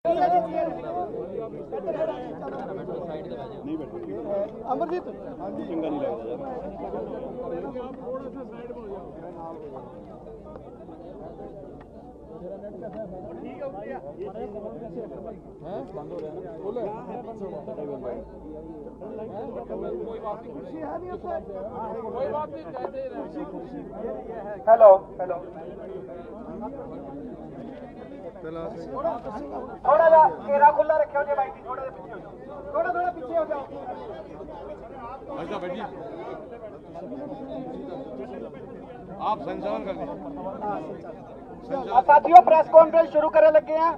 अमरजीत चंगा नहीं लगता हेलो हेलो थोड़ा जा घेरा खुला रखियो जी भाई जी, थोड़ा पीछे हो जाओ, थोड़ा पीछे हो जाओ। बैठिए, आप संचालन कर लीजिए। साथियों प्रेस कॉन्फ्रेंस शुरू करने लगे हैं,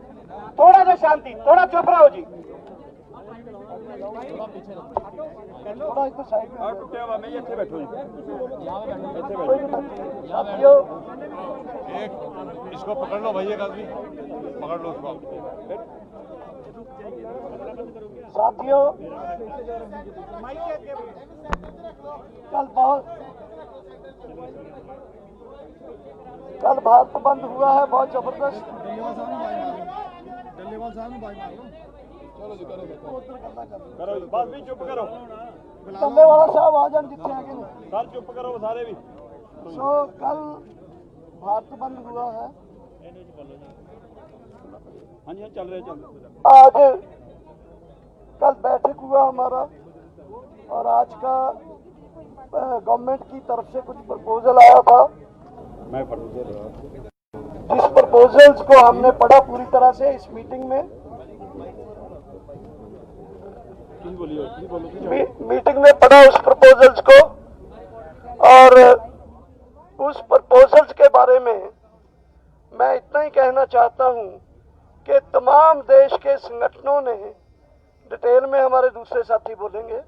थोड़ा सा शांति, थोड़ा चुप रहो जी। थोड़ा इधर साइड में टूटे हुआ मैं ਇੱਥੇ बैठो जी, साथियों एक इसको पकड़ लो भैया, का भी पकड़ लो उसको। साथियों कल भारत बंद हुआ है बहुत जबरदस्त। करो बस भी चुप करो, टल्ले वाला साहब आ जान जितने आगे सर चुप करो सारे भी। सो कल भारत बंद हुआ है, हाँ जी चल रहे आज कल बैठक हुआ हमारा, और आज का गवर्नमेंट की तरफ से कुछ प्रपोजल आया था। मैं जिस प्रपोजल्स को हमने पढ़ा पूरी तरह से इस मीटिंग में, मीटिंग में पढ़ा उस प्रपोजल्स को, और उस प्रपोजल्स के बारे में मैं इतना ही कहना चाहता हूं कि तमाम देश के संगठनों ने, डिटेल में हमारे दूसरे साथी बोलेंगे,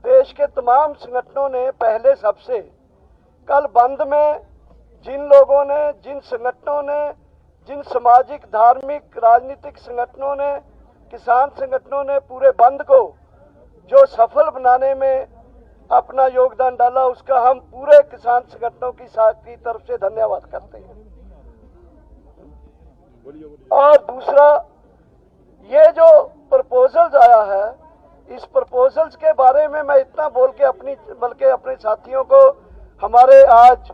देश के तमाम संगठनों ने पहले सबसे कल बंद में जिन लोगों ने, जिन संगठनों ने, जिन सामाजिक धार्मिक राजनीतिक संगठनों ने, किसान संगठनों ने पूरे बंद को जो सफल बनाने में अपना योगदान डाला, उसका हम पूरे किसान संगठनों की तरफ से धन्यवाद करते हैं। और दूसरा, ये जो प्रपोजल्स आया है, इस प्रपोजल्स के बारे में मैं इतना बोल के बल्कि अपने साथियों को, हमारे आज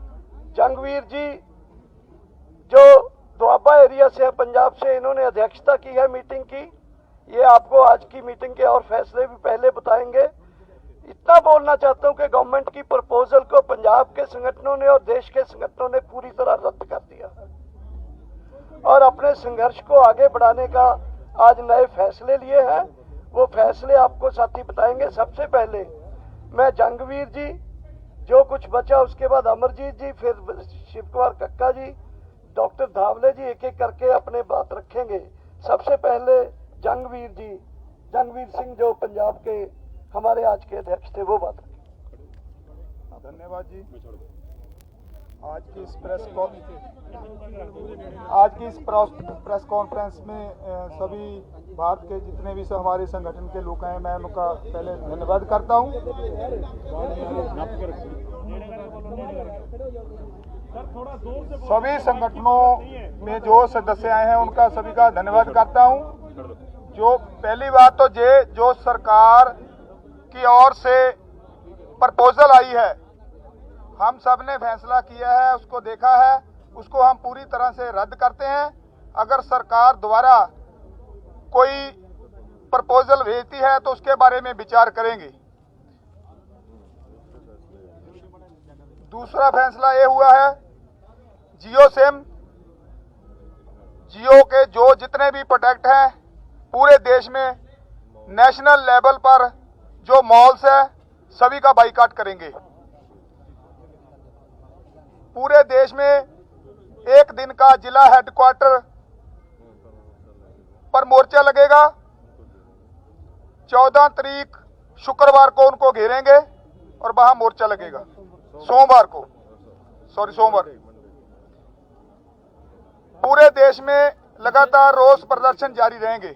जंगवीर जी जो दुआबा एरिया से है पंजाब से, इन्होंने अध्यक्षता की है मीटिंग की, ये आपको आज की मीटिंग के और फैसले भी पहले बताएंगे। इतना बोलना चाहता हूं कि गवर्नमेंट की प्रपोजल को पंजाब के संगठनों ने और देश के संगठनों ने पूरी तरह रद्द कर दिया है, और अपने संघर्ष को आगे बढ़ाने का आज नए फैसले लिए हैं। वो फैसले आपको साथी बताएंगे। सबसे पहले मैं जंगवीर जी, जो कुछ बचा उसके बाद अमरजीत जी, फिर शिव कुमार कक्का जी, डॉक्टर धावले जी, एक एक करके अपने बात रखेंगे। सबसे पहले जंगवीर जी, जंगवीर सिंह जो पंजाब के हमारे आज के अध्यक्ष थे, वो बात रखेंगे। धन्यवाद जी। आज की इस प्रेस कॉन्फ्रेंस में सभी भारत के जितने भी हमारे संगठन के लोग हैं, मैं उनका पहले धन्यवाद करता हूं। सभी संगठनों में जो सदस्य आए हैं उनका सभी का धन्यवाद करता हूं। जो पहली बात तो जो सरकार की ओर से प्रपोजल आई है, हम सब ने फैसला किया है, उसको देखा है, उसको हम पूरी तरह से रद्द करते हैं। अगर सरकार द्वारा कोई प्रपोजल भेजती है तो उसके बारे में विचार करेंगे। दूसरा फैसला ये हुआ है, जियो सिम, जियो के जो जितने भी प्रोडक्ट हैं पूरे देश में नेशनल लेवल पर जो मॉल्स है सभी का बाइकाट करेंगे। पूरे देश में एक दिन का जिला हेडक्वार्टर पर मोर्चा लगेगा। 14 तारीख शुक्रवार को उनको घेरेंगे और वहां मोर्चा लगेगा। सोमवार पूरे देश में लगातार रोष प्रदर्शन जारी रहेंगे।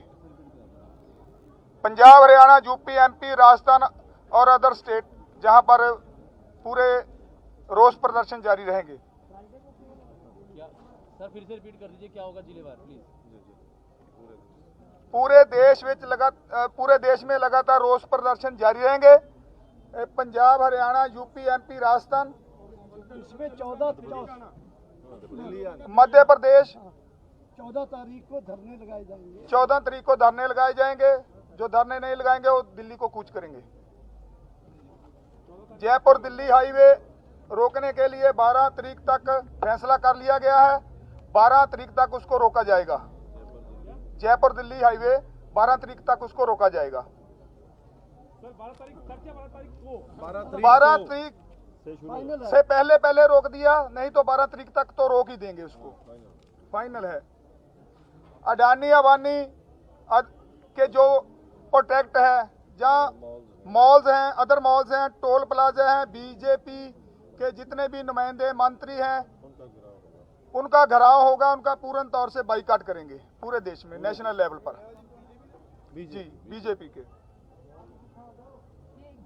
पंजाब, हरियाणा, यूपी, एमपी, राजस्थान और अदर स्टेट जहां पर पूरे रोष प्रदर्शन जारी रहेंगे। सर फिर से रिपीट कर दीजिए, क्या होगा जिलेवार प्लीज। पूरे देश में लगातार रोष प्रदर्शन जारी रहेंगे। पंजाब, हरियाणा, यूपी, एमपी, राजस्थान, इसमें 14 मध्य प्रदेश 14 तारीख को धरने लगाए जाएंगे। 14 तारीख को धरने लगाए जाएंगे। जो धरने नहीं लगाएंगे वो दिल्ली को कूच करेंगे। जयपुर दिल्ली हाईवे रोकने के लिए 12 तारीख तक फैसला कर लिया गया है। 12 तारीख तक उसको रोका जाएगा। जयपुर दिल्ली हाईवे 12 तारीख तक उसको रोका जाएगा। 12 तारीख से पहले रोक दिया, नहीं तो 12 तारीख तक तो रोक ही देंगे उसको। फाइनल है। अडानी अंबानी के जो प्रोटेक्ट है, जहां मॉल्स हैं, अदर मॉल्स हैं, टोल प्लाजा हैं, बीजेपी के जितने भी नुमाइंदे मंत्री हैं, उनका घेराव होगा। उनका पूर्ण तौर से बाइकाट करेंगे पूरे देश में, नेशनल लेवल पर। बीजेपी के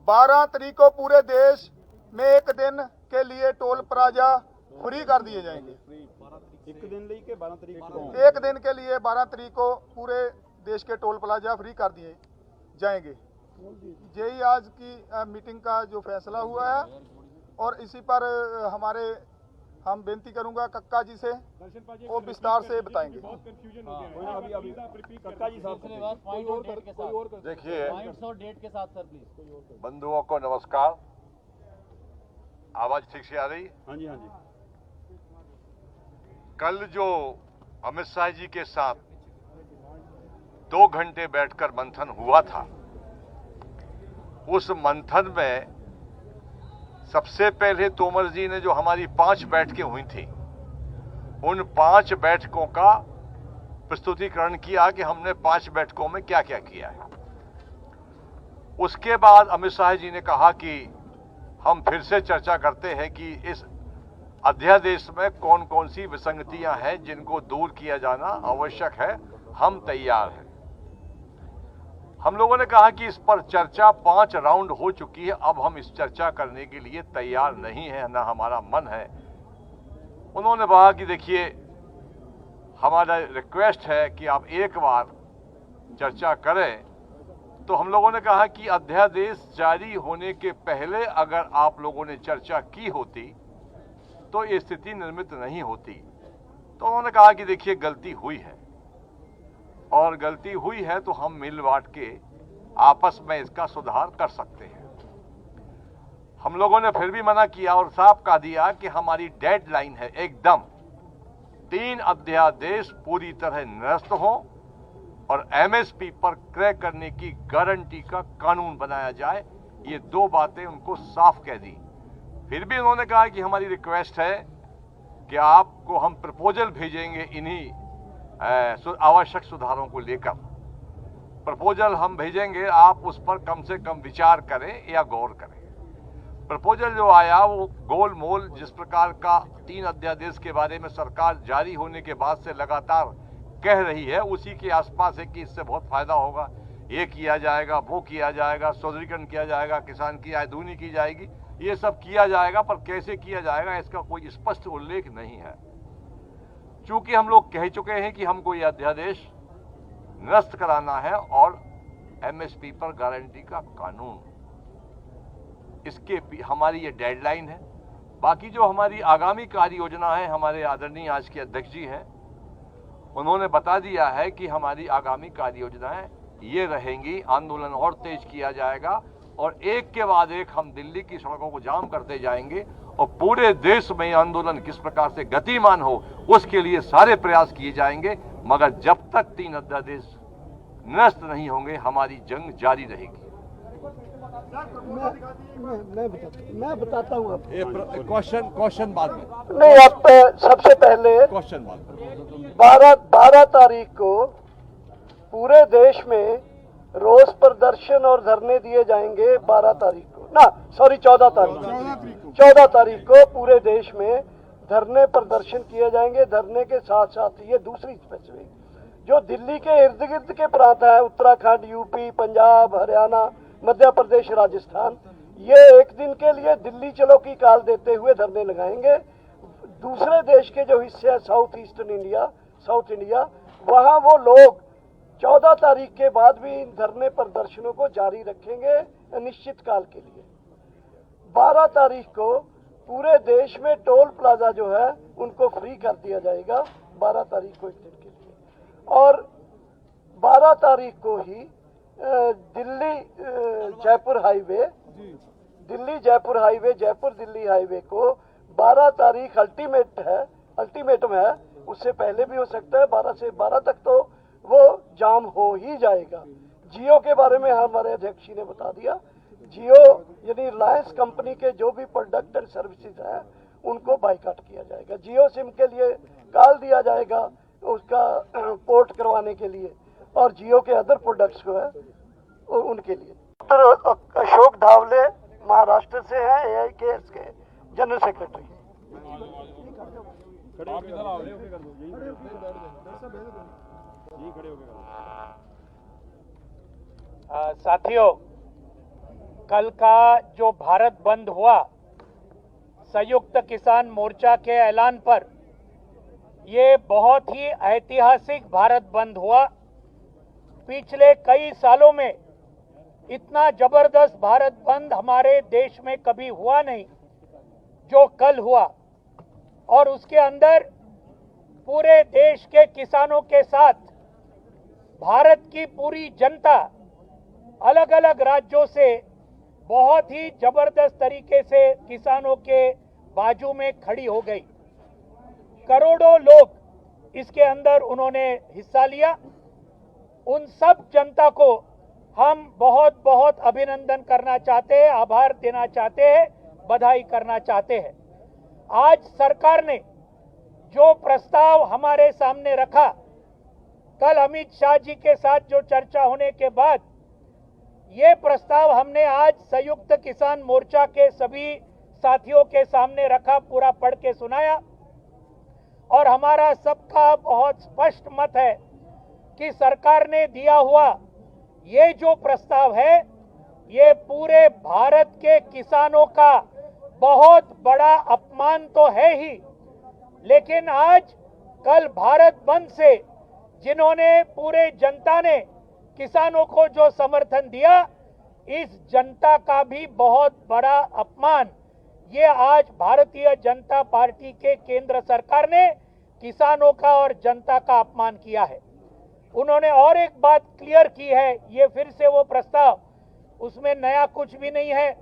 12 तारीख को पूरे देश में एक दिन के लिए टोल प्लाजा फ्री कर दिए जाएंगे। एक दिन के लिए 12 तारीख को पूरे देश के टोल प्लाजा फ्री कर दिए जाएंगे। यही आज की मीटिंग का जो फैसला हुआ है। और इसी पर हम बेनती करूंगा कक्का जी से, वो विस्तार से बताएंगे। देखिए डेट के साथ सर प्लीज। बंधुओं को नमस्कार। आवाज ठीक से आ रही? हाँ जी, हाँ जी। कल जो अमित शाह जी के साथ 2 घंटे बैठकर मंथन हुआ था, उस मंथन में सबसे पहले तोमर जी ने जो हमारी 5 बैठकें हुई थी, उन 5 बैठकों का प्रस्तुतिकरण किया कि हमने 5 बैठकों में क्या क्या किया है। उसके बाद अमित शाह जी ने कहा कि हम फिर से चर्चा करते हैं कि इस अध्यादेश में कौन कौन सी विसंगतियां हैं जिनको दूर किया जाना आवश्यक है। हम तैयार हैं। हम लोगों ने कहा कि इस पर चर्चा 5 राउंड हो चुकी है, अब हम इस चर्चा करने के लिए तैयार नहीं है, ना हमारा मन है। उन्होंने कहा कि देखिए, हमारा रिक्वेस्ट है कि आप एक बार चर्चा करें। तो हम लोगों ने कहा कि अध्यादेश जारी होने के पहले अगर आप लोगों ने चर्चा की होती तो ये स्थिति निर्मित नहीं होती। तो उन्होंने कहा कि देखिए, गलती हुई है और गलती हुई है तो हम मिल बांट के आपस में इसका सुधार कर सकते हैं। हम लोगों ने फिर भी मना किया और साफ कह दिया कि हमारी डेडलाइन है एकदम 3 अध्यादेश पूरी तरह निरस्त हो और एमएसपी पर क्रय करने की गारंटी का कानून बनाया जाए। ये 2 बातें उनको साफ कह दी। फिर भी उन्होंने कहा कि हमारी रिक्वेस्ट है कि आपको हम प्रपोजल भेजेंगे इन्हीं आवश्यक सुधारों को लेकर। प्रपोजल हम भेजेंगे, आप उस पर कम से कम विचार करें या गौर करें। प्रपोजल जो आया वो गोल मोल जिस प्रकार का 3 अध्यादेश के बारे में सरकार जारी होने के बाद से लगातार कह रही है, उसी के आसपास है कि इससे बहुत फायदा होगा, ये किया जाएगा, वो किया जाएगा, सौदरीकरण किया जाएगा, किसान की आय दूनी की जाएगी, ये सब किया जाएगा। पर कैसे किया जाएगा इसका कोई स्पष्ट उल्लेख नहीं है। चूंकि हम लोग कह चुके हैं कि हमको ये अध्यादेश निरस्त कराना है और एमएसपी पर गारंटी का कानून, इसके हमारी ये डेडलाइन है। बाकी जो हमारी आगामी कार्य योजना है, हमारे आदरणीय आज के अध्यक्ष जी हैं, उन्होंने बता दिया है कि हमारी आगामी कार्य योजनाएं ये रहेंगी। आंदोलन और तेज किया जाएगा और एक के बाद एक हम दिल्ली की सड़कों को जाम करते जाएंगे और पूरे देश में आंदोलन किस प्रकार से गतिमान हो उसके लिए सारे प्रयास किए जाएंगे। मगर जब तक 3 अध्यादेश निरस्त नहीं होंगे हमारी जंग जारी रहेगी। मैं बताता हूँ आपको। क्वेश्चन बाद में नहीं, आप सबसे पहले क्वेश्चन बाद में 12 तारीख को पूरे देश में रोष प्रदर्शन और धरने दिए जाएंगे। 12 तारीख को ना, सॉरी 14 तारीख को पूरे देश में धरने प्रदर्शन किए जाएंगे। धरने के साथ साथ ये दूसरी स्पेसिफिक जो दिल्ली के इर्द गिर्द के प्रांत है, उत्तराखंड, यूपी, पंजाब, हरियाणा, मध्य प्रदेश, राजस्थान, ये एक दिन के लिए दिल्ली चलो की काल देते हुए धरने लगाएंगे। दूसरे देश के जो हिस्से हैं साउथ इंडिया, वहाँ वो लोग 14 तारीख के बाद भी इन धरने प्रदर्शनों को जारी रखेंगे अनिश्चित काल के लिए। 12 तारीख को पूरे देश में टोल प्लाजा जो है उनको फ्री कर दिया जाएगा, 12 तारीख को एक दिन के लिए। और 12 तारीख को ही दिल्ली जयपुर हाईवे, जयपुर दिल्ली हाईवे को 12 तारीख अल्टीमेटम है, उससे पहले भी हो सकता है। 12 से 12 तक तो वो जाम हो ही जाएगा। जियो के बारे में हमारे अध्यक्ष जी ने बता दिया। जियो यानी रिलायंस कंपनी के जो भी प्रोडक्ट एंड सर्विसेज हैं उनको बाइकाट किया जाएगा। जियो सिम के लिए कॉल दिया जाएगा उसका पोर्ट करवाने के लिए, और जियो के अदर प्रोडक्ट्स को है उनके लिए। डॉक्टर अशोक धावले महाराष्ट्र से हैं, AIKS के जनरल सेक्रेटरी। साथियों, कल का जो भारत बंद हुआ संयुक्त किसान मोर्चा के ऐलान पर, ये बहुत ही ऐतिहासिक भारत बंद हुआ। पिछले कई सालों में इतना जबरदस्त भारत बंद हमारे देश में कभी हुआ नहीं जो कल हुआ, और उसके अंदर पूरे देश के किसानों के साथ भारत की पूरी जनता अलग अलग राज्यों से बहुत ही जबरदस्त तरीके से किसानों के बाजू में खड़ी हो गई। करोड़ों लोग इसके अंदर उन्होंने हिस्सा लिया। उन सब जनता को हम बहुत बहुत अभिनंदन करना चाहते हैं, आभार देना चाहते हैं, बधाई करना चाहते हैं। आज सरकार ने जो प्रस्ताव हमारे सामने रखा, कल अमित शाह जी के साथ जो चर्चा होने के बाद ये प्रस्ताव हमने आज संयुक्त किसान मोर्चा के सभी साथियों के सामने रखा, पूरा पढ़ के सुनाया, और हमारा सबका बहुत स्पष्ट मत है कि सरकार ने दिया हुआ ये जो प्रस्ताव है, ये पूरे भारत के किसानों का बहुत बड़ा अपमान तो है ही, लेकिन आज कल भारत बंद से जिन्होंने पूरे जनता ने किसानों को जो समर्थन दिया, इस जनता का भी बहुत बड़ा अपमान ये आज भारतीय जनता पार्टी के केंद्र सरकार ने किसानों का और जनता का अपमान किया है। उन्होंने और एक बात क्लियर की है, ये फिर से वो प्रस्ताव, उसमें नया कुछ भी नहीं है।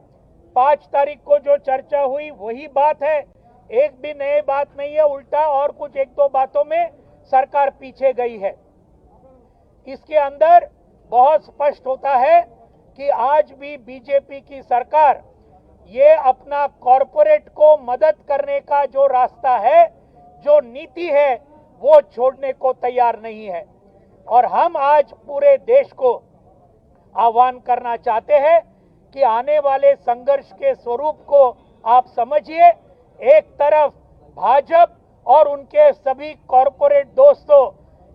5 तारीख को जो चर्चा हुई वही बात है, एक भी नई बात नहीं है, उल्टा और कुछ 1-2 बातों में सरकार पीछे गई है। इसके अंदर बहुत स्पष्ट होता है कि आज भी बीजेपी की सरकार ये अपना कॉरपोरेट को मदद करने का जो रास्ता है, जो नीति है, वो छोड़ने को तैयार नहीं है। और हम आज पूरे देश को आह्वान करना चाहते हैं कि आने वाले संघर्ष के स्वरूप को आप समझिए। एक तरफ भाजपा और उनके सभी कॉरपोरेट दोस्तों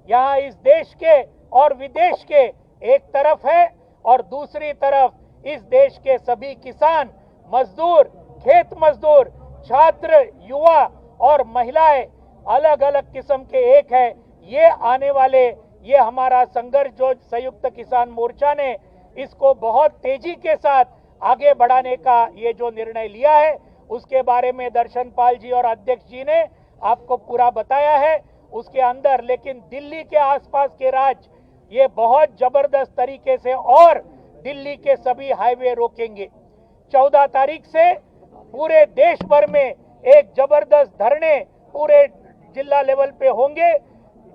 यहाँ इस देश के और विदेश के एक तरफ है, और दूसरी तरफ इस देश के सभी किसान, मजदूर, खेत मजदूर, छात्र, युवा और महिलाएं अलग अलग किस्म के एक है। ये आने वाले ये हमारा संघर्ष जो संयुक्त किसान मोर्चा ने इसको बहुत तेजी के साथ आगे बढ़ाने का ये जो निर्णय लिया है, उसके बारे में दर्शन पाल जी और अध्यक्ष जी ने आपको पूरा बताया है। उसके अंदर लेकिन दिल्ली के आसपास के राज्य ये बहुत जबरदस्त तरीके से और दिल्ली के सभी हाईवे रोकेंगे। 14 तारीख से पूरे देश भर में एक जबरदस्त धरने पूरे जिला लेवल पे होंगे।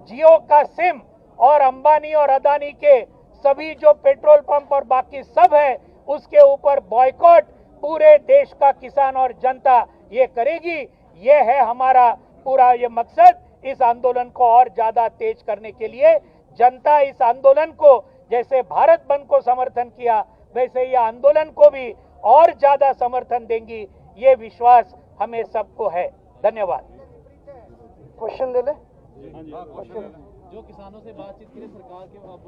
जियो का सिम और अंबानी और अदानी के सभी जो पेट्रोल पंप और बाकी सब है, उसके ऊपर बॉयकॉट पूरे देश का किसान और जनता ये करेगी। ये है हमारा पूरा ये मकसद। इस आंदोलन को और ज्यादा तेज करने के लिए जनता इस आंदोलन को जैसे भारत बंद को समर्थन किया, वैसे ये आंदोलन को भी और ज्यादा समर्थन देंगी, ये विश्वास हमें सबको है। धन्यवाद। क्वेश्चन ले ले। जो किसानों से बातचीत के लिए सरकार के अब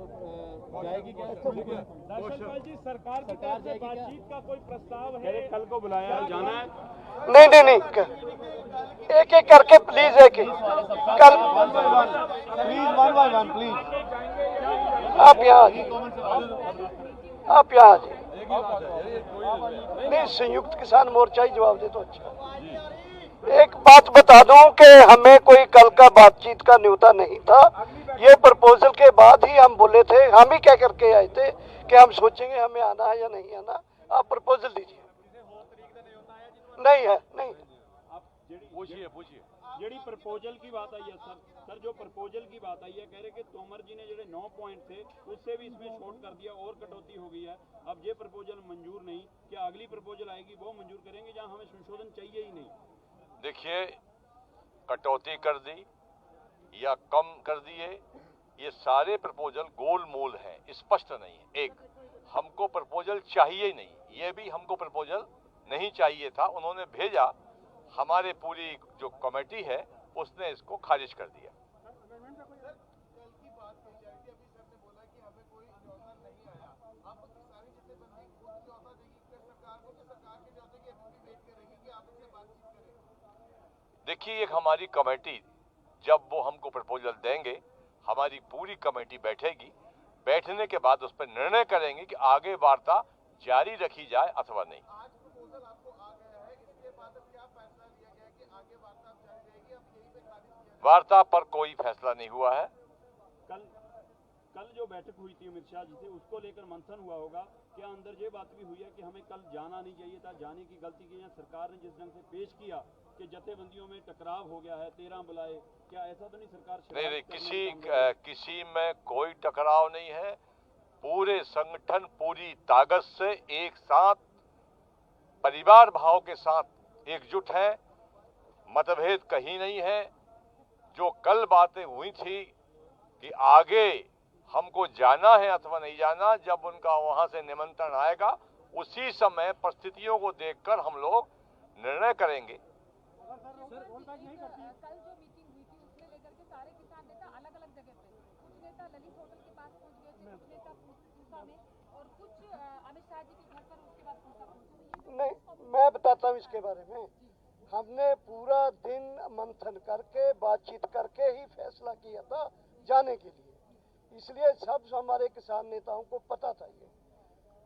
जाएगी क्या? दर्शनपाल जी, सरकार की तरफ से जाएगी क्या? बातचीत का कोई प्रस्ताव है? कल को बुलाया है, जाना है? नहीं, एक एक करके प्लीज, एक एक कल please one by one please. आप यहाँ आ जाइए, आप यहाँ आ जाइए। नहीं, संयुक्त किसान मोर्चा ही जवाब दे तो अच्छा। एक बात बता दूं कि हमें कोई कल का बातचीत का न्योता नहीं था। ये प्रपोजल के बाद ही हम बोले थे, हम ही क्या करके आए थे कि हम सोचेंगे हमें आना है या नहीं आना। आप प्रपोजल दीजिए। नहीं है, नहीं। पूछिए ਜਿਹੜੀ प्रपोजल की बात आई है सर, जो प्रपोजल की बात आई है, कह रहे कि तोमर जी ने जो 9 पॉइंट थे उससे भी इसमें शॉर्ट कर दिया और कटौती हो गई है। अब ये प्रपोजल मंजूर नहीं, क्या अगली प्रपोजल आएगी वो मंजूर करेंगे जहां हमें संशोधन चाहिए ही नहीं? देखिए, कटौती कर दी या कम कर दिए, ये सारे प्रपोजल गोलमोल हैं, स्पष्ट नहीं है। एक, हमको प्रपोजल चाहिए ही नहीं, ये भी हमको प्रपोजल नहीं चाहिए था। उन्होंने भेजा, हमारे पूरी जो कमेटी है उसने इसको खारिज कर दिया। देखिए, एक हमारी कमेटी, जब वो हमको प्रपोजल देंगे, हमारी पूरी कमेटी बैठेगी, बैठने के बाद उस पर निर्णय करेंगे कि आगे वार्ता जारी रखी जाए अथवा नहीं। वार्ता पर कोई फैसला नहीं हुआ है। कल जो बैठक हुई थी अमित शाह जी से, उसको लेकर मंथन हुआ होगा। क्या अंदर ये बात भी हुई है कि हमें कल जाना नहीं चाहिए था, जाने की गलती की है? सरकार ने जिस ढंग से पेश किया कि जथेबंदियों में टकराव हो गया है, 13 बुलाए, क्या ऐसा तो नहीं सरकार? नहीं, किसी में कोई टकराव नहीं है। पूरे संगठन पूरी ताकत से एक साथ परिवार भाव के साथ एकजुट है, मतभेद कहीं नहीं है। जो कल बातें हुई थी कि आगे हमको जाना है अथवा नहीं जाना, जब उनका वहां से निमंत्रण आएगा उसी समय परिस्थितियों को देखकर हम लोग निर्णय करेंगे। कल जो मीटिंग हुई थी उसमें लेकर के सारे किसान नेता अलग अलग जगह पे, कुछ नेता ललित होटल के पास पहुंच गए थे, कुछ नेता पूसा में, और कुछ अमित शाह जी के घर पर उसके बाद पूसा पहुंचे। नहीं, मैं बताता हूँ इसके बारे में। हमने पूरा दिन मंथन करके, बातचीत करके ही फैसला किया था जाने के लिए। इसलिए सब हमारे किसान नेताओं को पता था। ये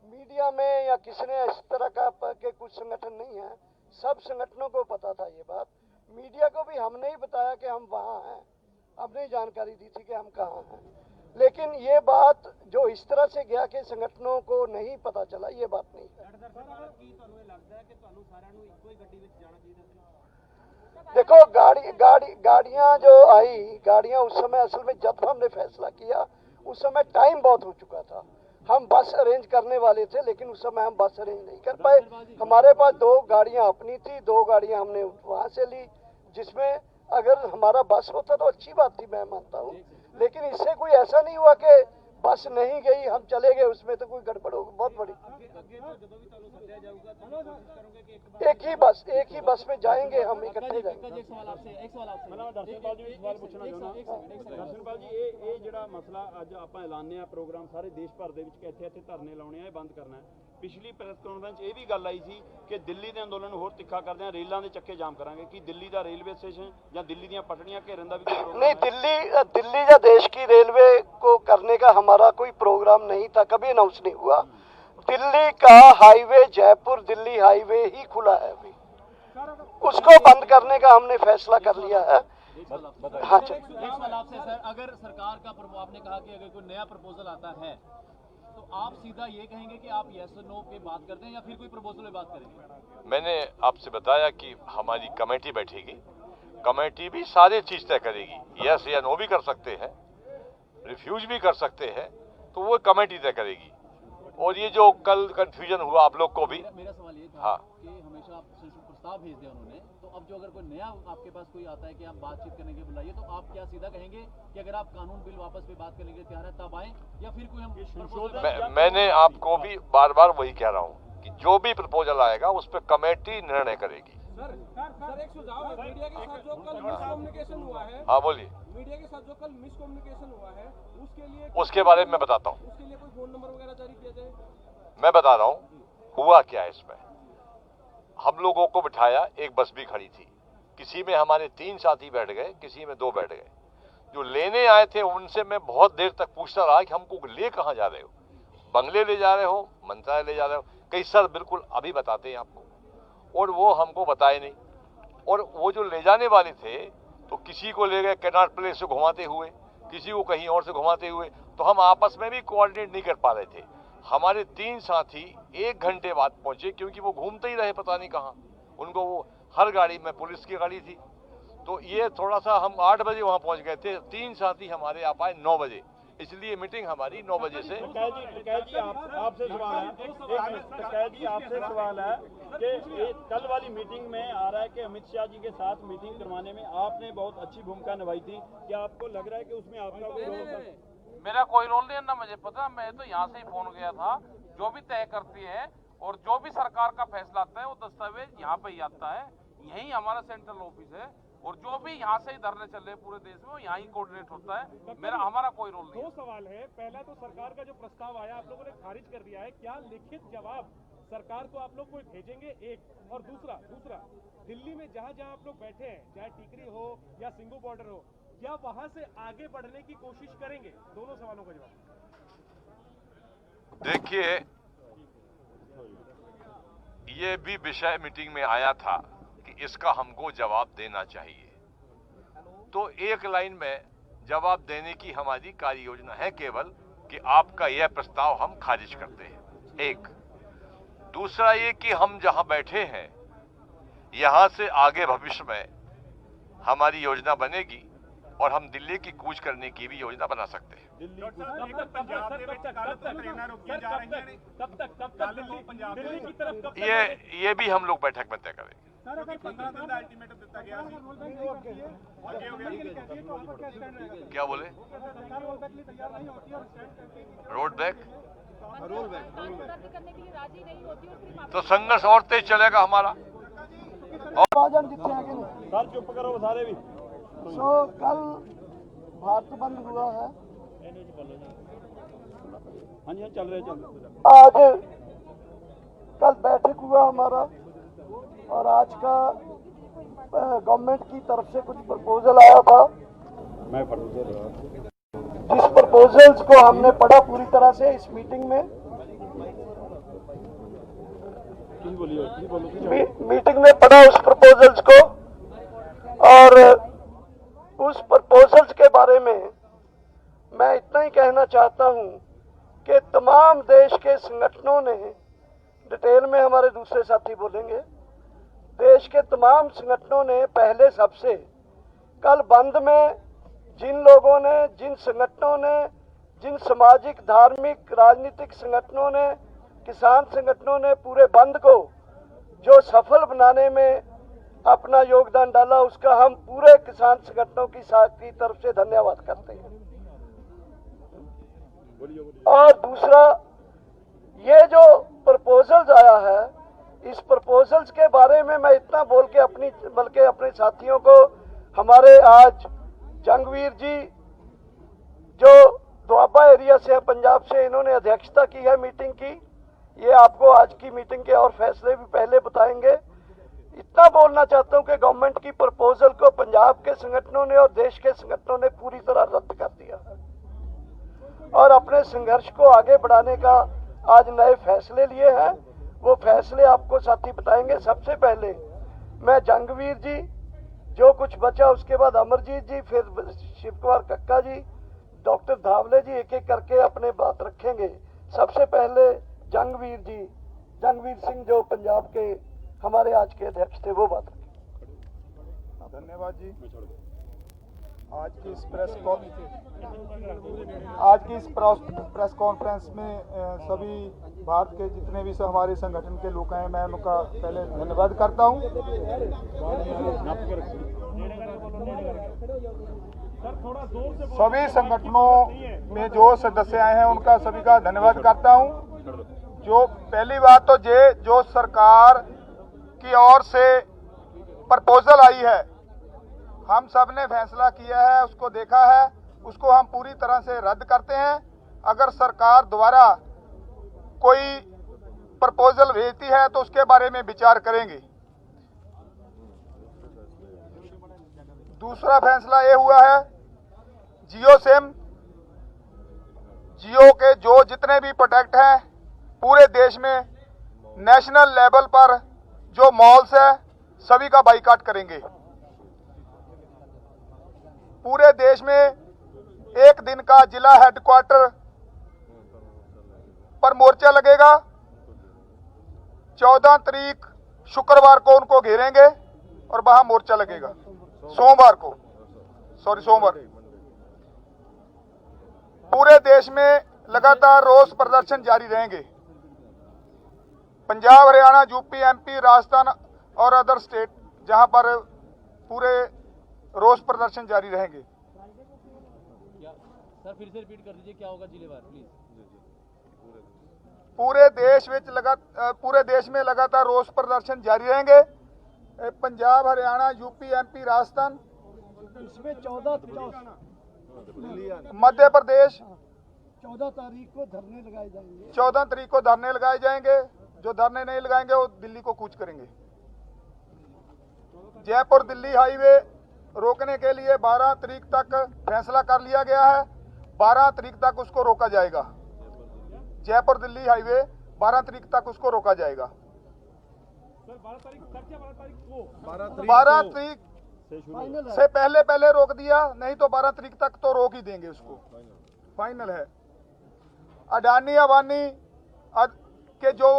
मीडिया में या किसने इस तरह का के कुछ संगठन नहीं है, सब संगठनों को पता था ये बात। मीडिया को भी हमने ही बताया कि हम वहाँ हैं, हमने ही जानकारी दी थी कि हम कहाँ हैं। लेकिन ये बात जो इस तरह से गया कि संगठनों को नहीं पता चला, ये बात नहीं है। देखो, गाड़ियां जो आई, गाड़ियां उस समय असल में जब हमने फैसला किया उस समय टाइम बहुत हो चुका था। हम बस अरेंज करने वाले थे, लेकिन उस समय हम बस अरेंज नहीं कर पाए। हमारे पास 2 गाड़ियां अपनी थी, 2 गाड़ियां हमने वहां से ली, जिसमें अगर हमारा बस होता तो अच्छी बात थी, मैं मानता हूँ। लेकिन इससे कोई ऐसा नहीं हुआ कि बस नहीं गई, हम चले गए, उसमें तो कोई गड़बड़ होगी बहुत बड़ी। एक ही बस में जाएंगे, हम इकट्ठे जाएंगे। दर्शनपाल जी सवाल पूछना चाहना। दर्शनपाल जी, ये ਜਿਹੜਾ ਮਸਲਾ ਅੱਜ ਆਪਾਂ ਐਲਾਨਿਆ ਪ੍ਰੋਗਰਾਮ ਸਾਰੇ ਦੇਸ਼ ਭਰ ਦੇ ਵਿੱਚ ਇੱਥੇ ਧਰਨੇ ਲਾਉਣੇ ਆ, ਇਹ ਬੰਦ ਕਰਨਾ ਹੈ। ਪਿਛਲੀ ਪ੍ਰੈਸ ਕਾਨਫਰੰਸ ਇਹ ਵੀ ਗੱਲ ਆਈ ਸੀ ਕਿ ਦਿੱਲੀ ਦੇ ਅੰਦੋਲਨ ਨੂੰ ਹੋਰ ਤਿੱਖਾ ਕਰਦੇ ਆ, ਰੇਲਾਂ ਦੇ ਚੱਕੇ ਜਾਮ ਕਰਾਂਗੇ। ਕਿ ਦਿੱਲੀ ਦਾ ਰੇਲਵੇ स्टेशन ਜਾਂ ਦਿੱਲੀ ਦੀਆਂ ਪਟੜੀਆਂ घेरन ਦਾ भी कोई प्रोग्राम नहीं? दिल्ली या देश की रेलवे को करने का हमारा कोई प्रोग्राम नहीं था, कभी अनाउंस नहीं हुआ। दिल्ली का हाईवे, जयपुर दिल्ली हाईवे ही खुला है अभी, उसको बंद करने का हमने फैसला कर लिया है। हाँ, आपसे सर, अगर सरकार का आपने कहा कि अगर कोई नया प्रपोजल आता है तो आप सीधा ये कहेंगे कि आप यस नो पे बात करते हैं या फिर कोई प्रपोजल पे बात करेंगे? मैंने आपसे बताया कि हमारी कमेटी बैठेगी, कमेटी भी सारी चीज तय करेगी। यस या नो भी कर सकते हैं, रिफ्यूज भी कर सकते हैं, तो वो कमेटी तय करेगी। और ये जो कल कंफ्यूजन हुआ आप लोग को भी, मेरा सवाल ये था हाँ, कि हमेशा प्रस्ताव भेज दिया उन्होंने, तो अब जो अगर कोई नया आपके पास कोई आता है कि आप बातचीत करने के बुलाइए, तो आप क्या सीधा कहेंगे कि अगर आप कानून बिल वापस पे बात करने के लिए तैयार है तब आए, या फिर कोई हम मैंने आपको भी बार बार वही कह रहा हूँ कि जो भी प्रपोजल आएगा उस पर कमेटी निर्णय करेगी। सर एक सुझाव है, मीडिया के साथ जो कल मिसकम्युनिकेशन हुआ है, हाँ बोलिए। मीडिया के साथ जो कल मिसकम्युनिकेशन हुआ है उसके बारे में मैं बताता हूँ। उसके लिए कोई फोन नंबर वगैरह जारी किया जाए? मैं बता रहा हूँ हुआ क्या है इसमें। हम लोगों को बिठाया, एक बस भी खड़ी थी, किसी में हमारे 3 साथी बैठ गए, किसी में 2 बैठ गए। जो लेने आए थे उनसे मैं बहुत देर तक पूछता रहा कि हमको ले कहाँ जा रहे हो, बंगले ले जा रहे हो, मंत्रालय ले जा रहे हो? कई सर बिल्कुल अभी बताते हैं आपको, और वो हमको बताए नहीं। और वो जो ले जाने वाले थे तो किसी को ले गए कैनाट प्लेस से घुमाते हुए, किसी को कहीं और से घुमाते हुए, तो हम आपस में भी कोऑर्डिनेट नहीं कर पा रहे थे। हमारे 3 साथी 1 घंटे बाद पहुंचे, क्योंकि वो घूमते ही रहे पता नहीं कहाँ। उनको वो हर गाड़ी में पुलिस की गाड़ी थी, तो ये थोड़ा सा हम 8 बजे वहां पहुंच गए थे। 3 साथी हमारे आ पाए 9 बजे, इसलिए मीटिंग हमारी 9 बजे से। प्रकाश जी आपसे सवाल है, प्रकाश जी आपसे सवाल है कि कल वाली मीटिंग में आ रहा है कि अमित शाह जी के साथ मीटिंग करवाने में आपने बहुत अच्छी भूमिका निभाई थी। क्या आपको लग रहा है कि उसमें आपका कोई रोल था? मेरा कोई रोल नहीं है ना, मुझे पता। मैं तो यहाँ से ही फोन गया था। जो भी तय करती है और जो भी सरकार का फैसला आता है वो दस्तावेज यहाँ पे ही आता है। यही हमारा सेंट्रल ऑफिस है, और जो भी यहाँ से ही धरने चल रहे हैं पूरे देश में वो यहाँ ही कोऑर्डिनेट होता है। हमारा कोई रोल नहीं। 2 सवाल है। पहला तो सरकार का जो प्रस्ताव आया आप लोगों ने खारिज कर दिया है, क्या लिखित जवाब सरकार को आप लोग कोई भेजेंगे? एक, और दूसरा दिल्ली में जहाँ जहाँ आप लोग बैठे हैं, चाहे टीकरी हो या सिंगू बॉर्डर हो, क्या वहां से आगे बढ़ने की कोशिश करेंगे? दोनों सवालों का जवाब। देखिए, ये भी विषय मीटिंग में आया था कि इसका हमको जवाब देना चाहिए। तो एक लाइन में जवाब देने की हमारी कार्य योजना है केवल कि आपका यह प्रस्ताव हम खारिज करते हैं। एक, दूसरा ये कि हम जहां बैठे हैं यहां से आगे भविष्य में हमारी योजना बनेगी और हम दिल्ली की कूच करने की भी योजना बना सकते हैं। ये भी हम लोग बैठक में तय करेंगे। क्या बोले? रोड बैक तो संघर्ष और तेज चलेगा हमारा। सर चुप करो सारे भी। कल भारत बंद हुआ है। हाँ जी, चल रहे आज कल बैठक हुआ हमारा, और आज का गवर्नमेंट की तरफ से कुछ प्रपोजल आया था। जिस प्रपोजल्स को हमने पढ़ा पूरी तरह से इस मीटिंग में, मीटिंग में पढ़ा उस प्रपोजल्स को, और उस प्रपोजल्स के बारे में मैं इतना ही कहना चाहता हूं कि तमाम देश के संगठनों ने, डिटेल में हमारे दूसरे साथी बोलेंगे, देश के तमाम संगठनों ने पहले सबसे कल बंद में जिन लोगों ने, जिन संगठनों ने, जिन सामाजिक, धार्मिक, राजनीतिक संगठनों ने, किसान संगठनों ने पूरे बंद को जो सफल बनाने में अपना योगदान डाला, उसका हम पूरे किसान संगठनों की तरफ से धन्यवाद करते हैं। और दूसरा, ये जो प्रपोजल्स आया है, इस प्रपोजल्स के बारे में मैं इतना बोल के बल्कि अपने साथियों को, हमारे आज जंगवीर जी जो दुआबा एरिया से है, पंजाब से, इन्होंने अध्यक्षता की है मीटिंग की। ये आपको आज की मीटिंग के और फैसले भी पहले बताएंगे। इतना बोलना चाहता हूं कि गवर्नमेंट की प्रपोजल को पंजाब के संगठनों ने और देश के संगठनों ने पूरी तरह रद्द कर दिया है, और अपने संघर्ष को आगे बढ़ाने का आज नए फैसले लिए हैं। वो फैसले आपको साथी बताएंगे। सबसे पहले मैं जंगवीर जी, जो कुछ बचा उसके बाद अमरजीत जी, फिर शिव कुमार कक्का जी, डॉक्टर धावले जी, एक एक करके अपने बात रखेंगे। सबसे पहले जंगवीर जी, जंगवीर सिंह जो पंजाब के हमारे आज के अध्यक्ष थे, वो बात रखें। धन्यवाद जी। आज की इस प्रेस कॉन्फ्रेंस में सभी भारत के जितने भी हमारे संगठन के लोग हैं, मैं उनका पहले धन्यवाद करता हूं। सभी संगठनों में जो सदस्य आए हैं उनका सभी का धन्यवाद करता हूं। जो पहली बात तो जो सरकार की ओर से प्रपोजल आई है, हम सब ने फैसला किया है, उसको देखा है, उसको हम पूरी तरह से रद्द करते हैं। अगर सरकार द्वारा कोई प्रपोजल भेजती है तो उसके बारे में विचार करेंगे। दूसरा फैसला ये हुआ है, जियो सिम, जियो के जो जितने भी प्रोडक्ट हैं पूरे देश में नेशनल लेवल पर जो मॉल्स है सभी का बाइकाट करेंगे। पूरे देश में एक दिन का जिला हेडक्वार्टर पर मोर्चा लगेगा। 14 तारीख शुक्रवार को उनको घेरेंगे और वहां मोर्चा लगेगा। सोमवार पूरे देश में लगातार रोष प्रदर्शन जारी रहेंगे। पंजाब, हरियाणा, यूपी, एमपी, राजस्थान और अदर स्टेट जहां पर पूरे रोष प्रदर्शन जारी रहेंगे। सर फिर से रिपीट कर दीजिए, क्या होगा जिलेवार प्लीज। पूरे देश में लगातार रोष प्रदर्शन जारी रहेंगे। पंजाब, हरियाणा, यूपी, एमपी, राजस्थान, इसमें 14 मध्य प्रदेश 14 तारीख को धरने लगाए जाएंगे। 14 तारीख को धरने लगाए जाएंगे। जो धरने नहीं लगाएंगे वो दिल्ली को कूच करेंगे। जयपुर दिल्ली हाईवे रोकने के लिए 12 तारीख तक फैसला कर लिया गया है। 12 तारीख तक उसको रोका जाएगा। जयपुर दिल्ली हाईवे 12 तारीख तक उसको रोका जाएगा। सर 12 तारीख तक या 12 तारीख को? 12 तारीख से पहले रोक दिया, नहीं तो 12 तारीख तक तो रोक ही देंगे उसको। फाइनल है। अडानी अबानी के जो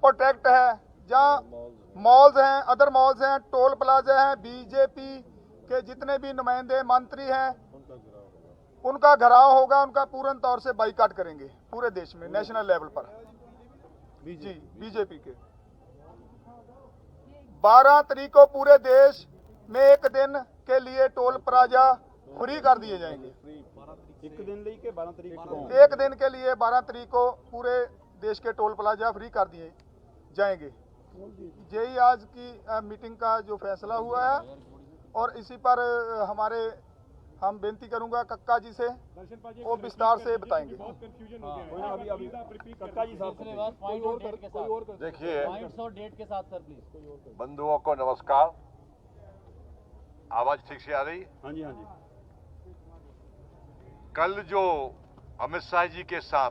प्रोटेक्ट है, जहाँ मॉल्स हैं, अदर मॉल्स हैं, टोल प्लाजा हैं, बीजेपी के जितने भी नुमाइंदे मंत्री हैं उनका घेराव होगा। उनका पूर्ण तौर से बाइकाट करेंगे पूरे देश में नेशनल लेवल पर। जी बीजेपी के 12 तारीख को पूरे देश में एक दिन के लिए टोल प्लाजा फ्री कर दिए जाएंगे। एक दिन ਲਈ के 12 तारीख को एक दिन के लिए 12 तारीख को पूरे देश के टोल प्लाजा फ्री कर दिए जाएंगे। यही आज की मीटिंग का जो फैसला हुआ है और इसी पर हम बेनती करूंगा कक्का जी से, वो विस्तार से बताएंगे। कक्का जी साहब देखिए, पॉइंट्स और डेट के साथ सर प्लीज। बंधुओं को नमस्कार। आवाज ठीक से आ रही? हाँ जी, हाँ जी। कल जो अमित शाह जी के साथ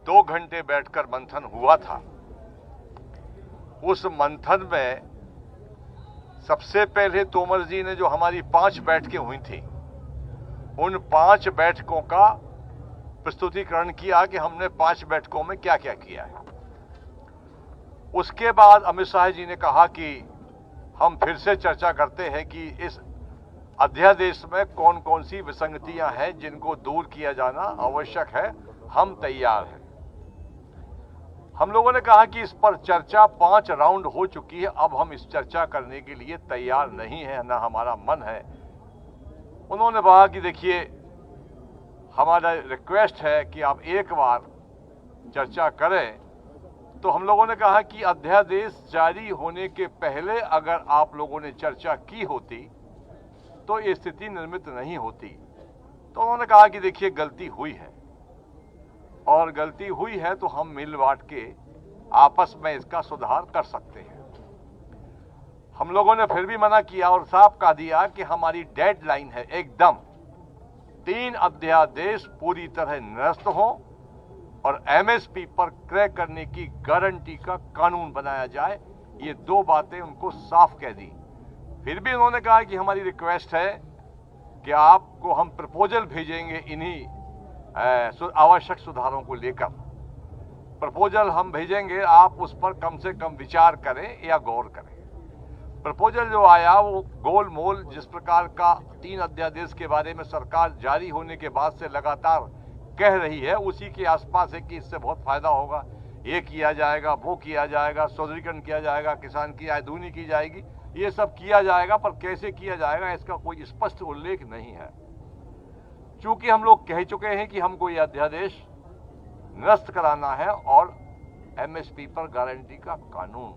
2 घंटे बैठकर मंथन हुआ था, उस मंथन में सबसे पहले तोमर जी ने जो हमारी 5 बैठकें हुई थी, उन 5 बैठकों का प्रस्तुतिकरण किया कि हमने 5 बैठकों में क्या क्या किया है। उसके बाद अमित शाह जी ने कहा कि हम फिर से चर्चा करते हैं कि इस अध्यादेश में कौन कौन सी विसंगतियां हैं जिनको दूर किया जाना आवश्यक है, हम तैयार हैं। हम लोगों ने कहा कि इस पर चर्चा 5 राउंड हो चुकी है, अब हम इस चर्चा करने के लिए तैयार नहीं है, ना हमारा मन है। उन्होंने कहा कि देखिए, हमारा रिक्वेस्ट है कि आप एक बार चर्चा करें। तो हम लोगों ने कहा कि अध्यादेश जारी होने के पहले अगर आप लोगों ने चर्चा की होती तो ये स्थिति निर्मित नहीं होती। तो उन्होंने कहा कि देखिए, गलती हुई है और गलती हुई है तो हम मिल बांट के आपस में इसका सुधार कर सकते हैं। हम लोगों ने फिर भी मना किया और साफ कह दिया कि हमारी डेडलाइन है एकदम 3 अध्यादेश पूरी तरह निरस्त हो और एमएसपी पर क्रय करने की गारंटी का कानून बनाया जाए। ये 2 बातें उनको साफ कह दी। फिर भी उन्होंने कहा कि हमारी रिक्वेस्ट है कि आपको हम प्रपोजल भेजेंगे इन्हीं आवश्यक सुधारों को लेकर। प्रपोजल हम भेजेंगे, आप उस पर कम से कम विचार करें या गौर करें। प्रपोजल जो आया वो गोल मोल जिस प्रकार का 3 अध्यादेश के बारे में सरकार जारी होने के बाद से लगातार कह रही है, उसी के आसपास है कि इससे बहुत फायदा होगा, ये किया जाएगा, वो किया जाएगा, सुदृढ़ीकरण किया जाएगा, किसान की आय दूनी की जाएगी, ये सब किया जाएगा, पर कैसे किया जाएगा इसका कोई स्पष्ट उल्लेख नहीं है। चूंकि हम लोग कह चुके हैं कि हमको यह अध्यादेश निरस्त कराना है और एमएसपी पर गारंटी का कानून,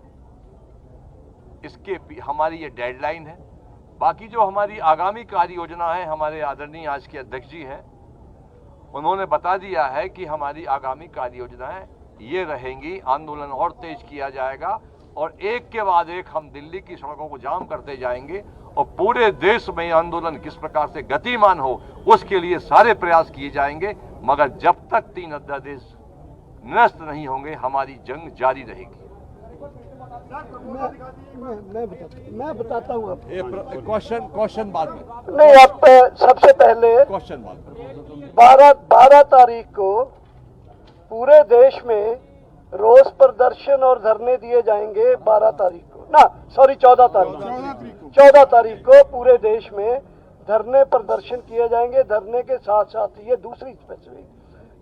हमारी ये डेडलाइन है। बाकी जो हमारी आगामी कार्य योजना है, हमारे आदरणीय आज के अध्यक्ष जी हैं, उन्होंने बता दिया है कि हमारी आगामी कार्य योजनाएं ये रहेंगी। आंदोलन और तेज किया जाएगा और एक के बाद एक हम दिल्ली की सड़कों को जाम करते जाएंगे और पूरे देश में आंदोलन किस प्रकार से गतिमान हो उसके लिए सारे प्रयास किए जाएंगे। मगर जब तक 3 अध्यादेश निरस्त नहीं होंगे हमारी जंग जारी रहेगी। मैं बताता हूँ आपको। क्वेश्चन बाद में नहीं, आप सबसे पहले क्वेश्चन बाद में 12 तारीख को पूरे देश में रोष प्रदर्शन और धरने दिए जाएंगे। 12 तारीख को ना, सॉरी 14 तारीख को पूरे देश में धरने प्रदर्शन किए जाएंगे। धरने के साथ साथ ये दूसरी स्पेसिफिक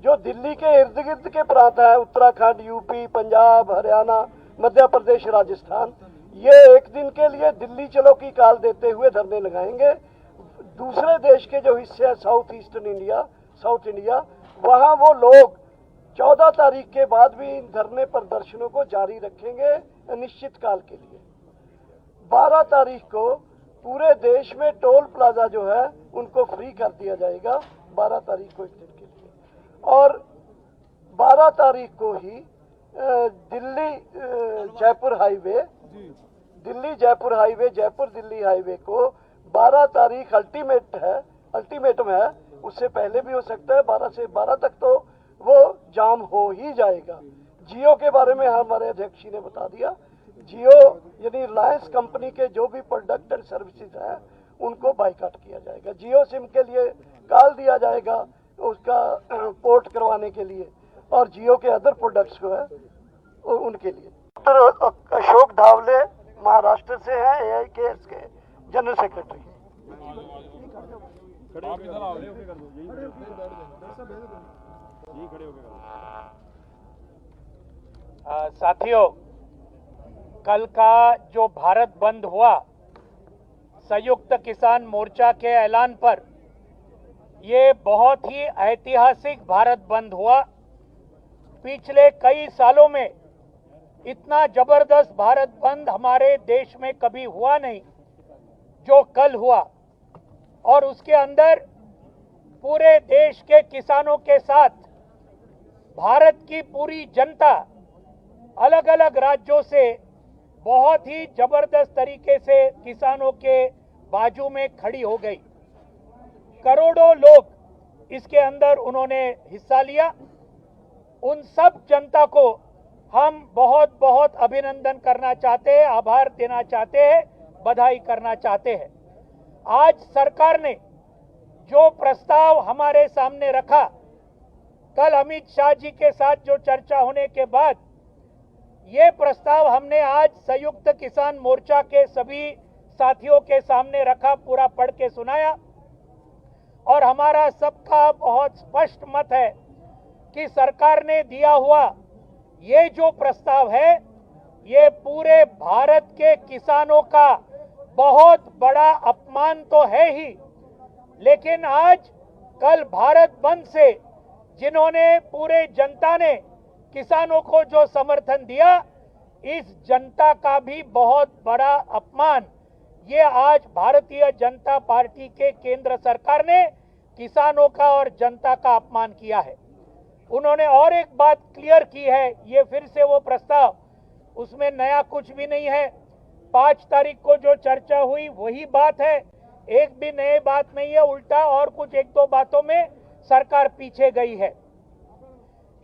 जो दिल्ली के इर्द गिर्द के प्रांत है, उत्तराखंड, यूपी, पंजाब, हरियाणा, मध्य प्रदेश, राजस्थान, ये एक दिन के लिए दिल्ली चलो की काल देते हुए धरने लगाएंगे। दूसरे देश के जो हिस्से हैं साउथ इंडिया, वहाँ वो लोग 14 तारीख के बाद भी इन धरने प्रदर्शनों को जारी रखेंगे अनिश्चित काल के लिए। 12 तारीख को पूरे देश में टोल प्लाजा जो है उनको फ्री कर दिया जाएगा। 12 तारीख को एक दिन के लिए, और 12 तारीख को ही दिल्ली जयपुर हाईवे, जयपुर दिल्ली हाईवे को 12 तारीख अल्टीमेटम है। उससे पहले भी हो सकता है, 12 से 12 तक तो वो जाम हो ही जाएगा। जियो के बारे में हमारे अध्यक्ष जी ने बता दिया। जियो यानी रिलायंस कंपनी के जो भी प्रोडक्ट एंड सर्विसेज हैं उनको बाइकाट किया जाएगा। जियो सिम के लिए कॉल दिया जाएगा उसका पोर्ट करवाने के लिए, और जियो के अदर प्रोडक्ट्स को है उनके लिए। डॉक्टर अशोक धावले महाराष्ट्र से हैं, AIKS के जनरल सेक्रेटरी। साथियों, कल का जो भारत बंद हुआ संयुक्त किसान मोर्चा के ऐलान पर, ये बहुत ही ऐतिहासिक भारत बंद हुआ। पिछले कई सालों में इतना जबरदस्त भारत बंद हमारे देश में कभी हुआ नहीं जो कल हुआ, और उसके अंदर पूरे देश के किसानों के साथ भारत की पूरी जनता अलग अलग राज्यों से बहुत ही जबरदस्त तरीके से किसानों के बाजू में खड़ी हो गई। करोड़ों लोग इसके अंदर उन्होंने हिस्सा लिया। उन सब जनता को हम बहुत बहुत अभिनंदन करना चाहते हैं, आभार देना चाहते हैं, बधाई करना चाहते हैं। आज सरकार ने जो प्रस्ताव हमारे सामने रखा, कल अमित शाह जी के साथ जो चर्चा होने के बाद ये प्रस्ताव हमने आज संयुक्त किसान मोर्चा के सभी साथियों के सामने रखा, पूरा पढ़ के सुनाया, और हमारा सबका बहुत स्पष्ट मत है कि सरकार ने दिया हुआ ये जो प्रस्ताव है ये पूरे भारत के किसानों का बहुत बड़ा अपमान तो है ही, लेकिन आज कल भारत बंद से जिन्होंने पूरे जनता ने किसानों को जो समर्थन दिया, इस जनता का भी बहुत बड़ा अपमान ये आज भारतीय जनता पार्टी के केंद्र सरकार ने किसानों का और जनता का अपमान किया है। उन्होंने और एक बात क्लियर की है, ये फिर से वो प्रस्ताव, उसमें नया कुछ भी नहीं है। 5 तारीख को जो चर्चा हुई वही बात है, एक भी नई बात नहीं है, उल्टा और कुछ 1-2 बातों में सरकार पीछे गई है।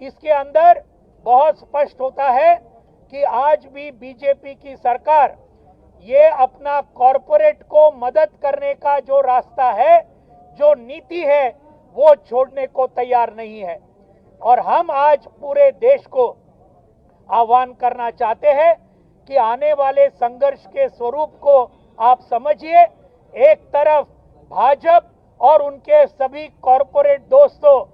इसके अंदर बहुत स्पष्ट होता है कि आज भी बीजेपी की सरकार ये अपना कॉरपोरेट को मदद करने का जो रास्ता है, जो नीति है, वो छोड़ने को तैयार नहीं है। और हम आज पूरे देश को आह्वान करना चाहते हैं कि आने वाले संघर्ष के स्वरूप को आप समझिए। एक तरफ भाजपा और उनके सभी कॉरपोरेट दोस्तों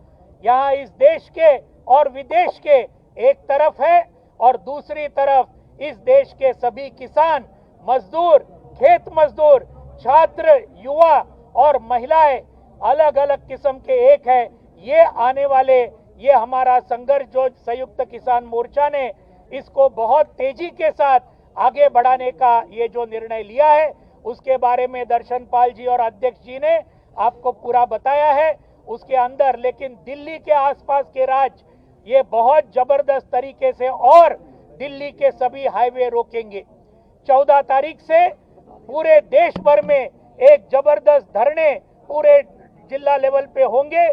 यहाँ इस देश के और विदेश के एक तरफ है, और दूसरी तरफ इस देश के सभी किसान, मजदूर, खेत मजदूर, छात्र, युवा और महिलाएं अलग अलग किस्म के एक है। ये आने वाले ये हमारा संघर्ष जो संयुक्त किसान मोर्चा ने इसको बहुत तेजी के साथ आगे बढ़ाने का ये जो निर्णय लिया है उसके बारे में दर्शन पाल जी और अध्यक्ष जी ने आपको पूरा बताया है। उसके अंदर लेकिन दिल्ली के आसपास के राज्य ये बहुत जबरदस्त तरीके से और दिल्ली के सभी हाईवे रोकेंगे। 14 तारीख से पूरे देश भर में एक जबरदस्त धरने पूरे जिला लेवल पे होंगे।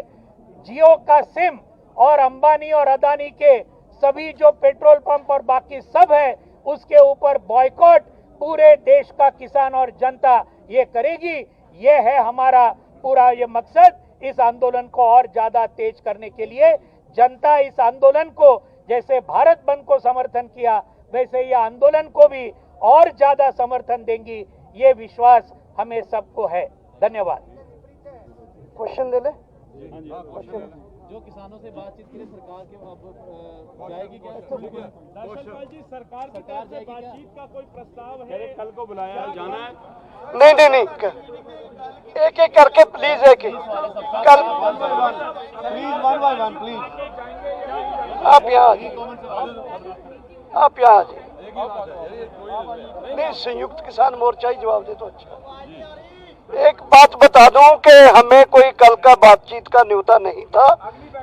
जियो का सिम और अंबानी और अदानी के सभी जो पेट्रोल पंप और बाकी सब है उसके ऊपर बॉयकॉट पूरे देश का किसान और जनता ये करेगी। ये है हमारा पूरा ये मकसद। इस आंदोलन को और ज्यादा तेज करने के लिए जनता इस आंदोलन को जैसे भारत बंद को समर्थन किया वैसे ये आंदोलन को भी और ज्यादा समर्थन देंगी, ये विश्वास हमें सबको है। धन्यवाद। क्वेश्चन ले ले। जो किसानों से बातचीत के लिए सरकार के अब जाएगी क्या? दर्शनपाल जी, सरकार की तरफ से बातचीत का कोई प्रस्ताव है? कल को बुलाया जाना है। नहीं, एक एक करके प्लीज, एक एक कल please one by one please. आप यहाँ आ जाइए। नहीं, संयुक्त किसान मोर्चा ही जवाब दे तो अच्छा। एक बात बता दूं कि हमें कोई कल का बातचीत का न्योता नहीं था।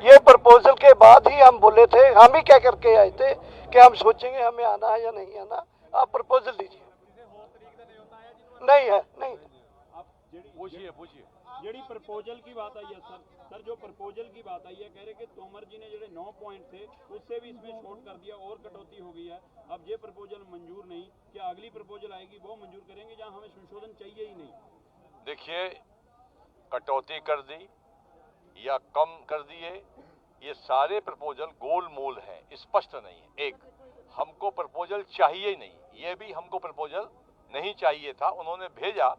ये प्रपोजल के बाद ही हम बोले थे, हम ही क्या करके आए थे कि हम सोचेंगे हमें आना है या नहीं आना। आप प्रपोजल दीजिए। नहीं है, नहीं। पूछिए ਜਿਹੜੀ प्रपोजल की बात आई है सर जो प्रपोजल की बात आई है, कह रहे कि तोमर जी ने जो 9 पॉइंट थे उससे भी इसमें छोट कर दिया और कटौती हो गई है। अब ये प्रपोजल मंजूर नहीं, क्या अगली प्रपोजल आएगी वो मंजूर करेंगे जहां हमें संशोधन चाहिए ही नहीं? देखिए, कटौती कर दी या कम कर दिए, ये सारे प्रपोजल गोलमोल हैं, स्पष्ट नहीं है। एक, हमको प्रपोजल चाहिए ही नहीं, ये भी हमको प्रपोजल नहीं चाहिए था। उन्होंने भेजा,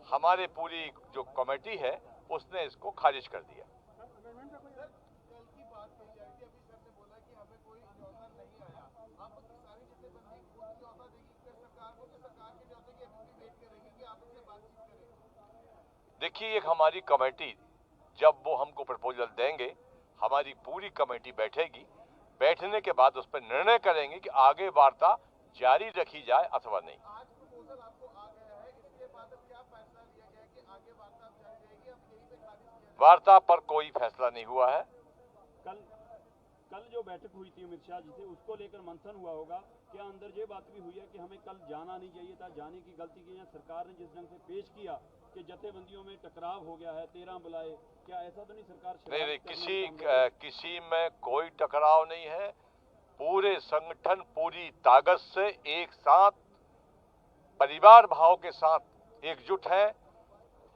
हमारे पूरी जो कमेटी है उसने इसको खारिज कर दिया। देखिए, एक हमारी कमेटी, जब वो हमको प्रपोजल देंगे हमारी पूरी कमेटी बैठेगी, बैठने के बाद उस पर निर्णय करेंगे कि आगे वार्ता जारी रखी जाए अथवा नहीं। वार्ता पर कोई फैसला नहीं हुआ है। कल जो बैठक हुई थी अमित शाह जी से, उसको लेकर मंथन हुआ होगा। क्या अंदर ये बात भी हुई है कि हमें कल जाना नहीं चाहिए था, जाने की गलती की है? सरकार ने जिस ढंग से पेश किया कि जथेबंदियों में टकराव हो गया है, 13 बुलाए, क्या ऐसा तो नहीं सरकार? नहीं, किसी में कोई टकराव नहीं है। पूरे संगठन पूरी ताकत से एक साथ परिवार भाव के साथ एकजुट है,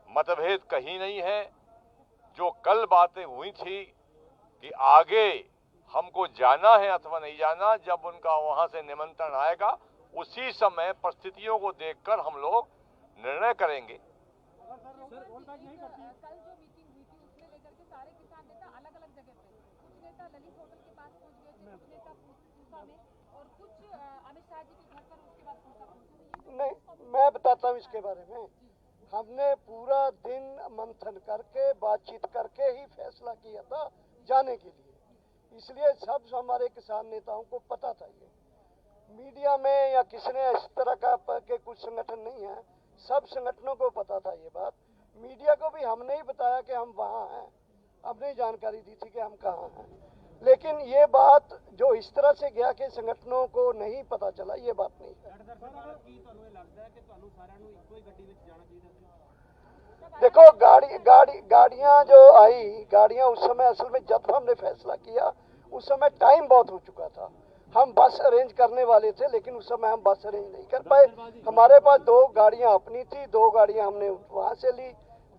मतभेद कहीं नहीं है। जो कल बातें हुई थी कि आगे हमको जाना है अथवा नहीं जाना, जब उनका वहां से निमंत्रण आएगा उसी समय परिस्थितियों को देखकर हम लोग निर्णय करेंगे। कल जो मीटिंग हुई थी उसमें लेकर के सारे किसान नेता अलग अलग जगह पे, कुछ नेता ललित होटल के पास पहुंच गए थे, कुछ नेता पूसा में और कुछ अमित शाह जी के घर पर उसके बाद पहुंचा। नहीं, मैं बताता हूँ इसके बारे में। हमने पूरा दिन मंथन करके बातचीत करके ही फैसला किया था जाने के लिए। इसलिए सब हमारे किसान नेताओं को पता था। ये मीडिया में या किसने इस तरह का के कुछ संगठन नहीं है, सब संगठनों को पता था ये बात। मीडिया को भी हमने ही बताया कि हम वहाँ हैं, हमने जानकारी दी थी कि हम कहाँ हैं। लेकिन ये बात जो इस तरह से गया कि संगठनों को नहीं पता चला, ये बात नहीं है। देखो, गाड़ियां जो आई, गाड़ियां उस समय असल में जब हमने फैसला किया उस समय टाइम बहुत हो चुका था। हम बस अरेंज करने वाले थे, लेकिन उस समय हम बस अरेंज नहीं कर पाए। हमारे पास 2 गाड़ियां अपनी थी, 2 गाड़ियां हमने वहां से ली,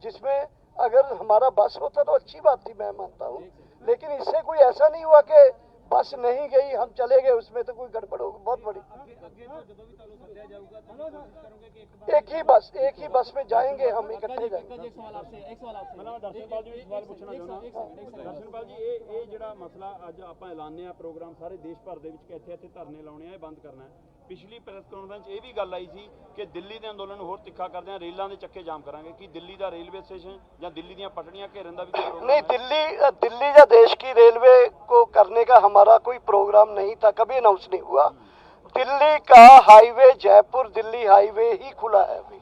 जिसमें अगर हमारा बस होता तो अच्छी बात थी, मैं मानता हूँ। लेकिन इससे कोई ऐसा नहीं हुआ कि बस नहीं गई हम चले गए, उसमें तो कोई गड़बड़ होगी बहुत बड़ी। एक ही बस में जाएंगे, हम इकट्ठे जाएंगे। दर्शनपाल जी सवाल पूछना चाहना। दर्शनपाल जी, ਇਹ ਜਿਹੜਾ ਮਸਲਾ ਅੱਜ ਆਪਾਂ ਐਲਾਨਿਆ ਪ੍ਰੋਗਰਾਮ ਸਾਰੇ ਦੇਸ਼ ਭਰ ਦੇ ਵਿੱਚ ਕਿ ਇੱਥੇ ਧਰਨੇ ਲਾਉਣੇ ਆ, ਇਹ ਬੰਦ ਕਰਨਾ ਹੈ। ਪਿਛਲੀ ਪ੍ਰੈਸ ਕਾਨਫਰੰਸ ਇਹ ਵੀ ਗੱਲ ਆਈ ਸੀ ਕਿ ਦਿੱਲੀ ਦੇ ਅੰਦੋਲਨ ਨੂੰ ਹੋਰ ਤਿੱਖਾ ਕਰਦੇ ਆ, ਰੇਲਾਂ ਦੇ ਚੱਕੇ ਜਾਮ ਕਰਾਂਗੇ। ਕਿ ਦਿੱਲੀ ਦਾ ਰੇਲਵੇ स्टेशन ਜਾਂ ਦਿੱਲੀ ਦੀਆਂ पटड़ियां घेरन का भी नहीं, दिल्ली या देश की रेलवे को करने का हमारा कोई प्रोग्राम नहीं था, कभी अनाउंस नहीं हुआ। दिल्ली का हाईवे, जयपुर दिल्ली हाईवे ही खुला है अभी,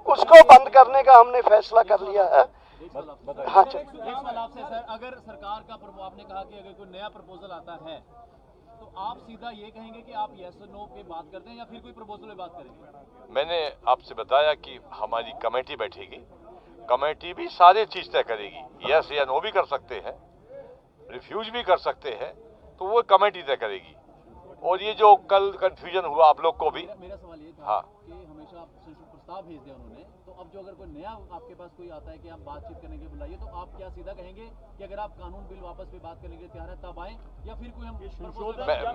उसको बंद करने का हमने फैसला कर लिया है। हाँ एक सवाल आपसे सर, अगर सरकार का आपने कहा कि अगर कोई नया प्रपोजल आता है तो आप सीधा ये कहेंगे कि आप यस और नो पे बात करते हैं या फिर कोई प्रपोजल पे बात करेंगे? मैंने आपसे बताया कि हमारी कमेटी बैठेगी, कमेटी भी सारी चीज तय करेगी, यस या नो भी कर सकते हैं, रिफ्यूज भी कर सकते हैं, तो वो कमेटी तय करेगी। और ये जो कल कंफ्यूजन हुआ आप लोग को भी, मेरा सवाल ये था हाँ, कि हमेशा प्रस्ताव भेज दिया उन्होंने, तो अब जो अगर कोई नया आपके पास कोई आता है कि आप बातचीत करने के बुलाइए, तो आप क्या सीधा कहेंगे कि अगर आप कानून बिल वापस पे बात करने के लिए तैयार है तब आए, या फिर कोई हम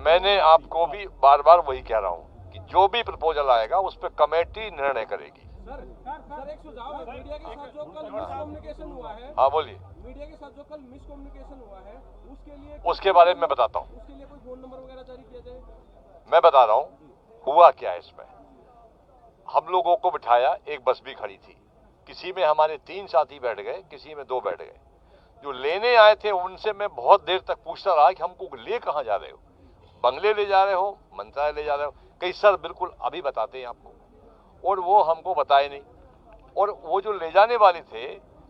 मैंने आपको भी बार बार वही कह रहा हूँ कि जो भी प्रपोजल आएगा उस पर कमेटी निर्णय करेगी। सर एक सुझाव है, मीडिया के साथ जो कल मिसकम्युनिकेशन हुआ है, हाँ बोलिए। मीडिया के साथ जो कल मिसकम्युनिकेशन हुआ है उसके बारे में बताता हूँ, उसके लिए कोई फोन नंबर वगैरह जारी किया जाए? मैं बता रहा हूँ हुआ क्या है इसमें। हम लोगों को बिठाया, एक बस भी खड़ी थी, किसी में हमारे 3 साथी बैठ गए, किसी में 2 बैठ गए। जो लेने आए थे उनसे मैं बहुत देर तक पूछता रहा कि हमको ले कहाँ जा रहे हो, बंगले ले जा रहे हो, मंत्रालय ले जा रहे हो? कई सर बिल्कुल अभी बताते हैं आपको, और वो हमको बताए नहीं। और वो जो ले जाने वाले थे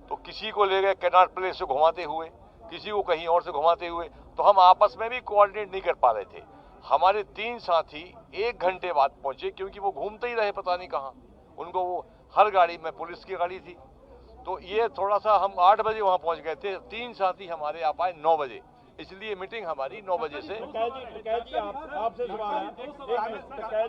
तो किसी को ले गए कैनाट प्लेस से घुमाते हुए, किसी को कहीं और से घुमाते हुए, तो हम आपस में भी कोऑर्डिनेट नहीं कर पा रहे थे। हमारे 3 साथी 1 घंटे बाद पहुंचे, क्योंकि वो घूमते ही रहे पता नहीं कहाँ, उनको वो हर गाड़ी में पुलिस की गाड़ी थी। तो ये थोड़ा सा हम 8 बजे वहां पहुंच गए थे, 3 साथी हमारे आ पाए 9 बजे, इसलिए मीटिंग हमारी 9 बजे से। आपसे सवाल है,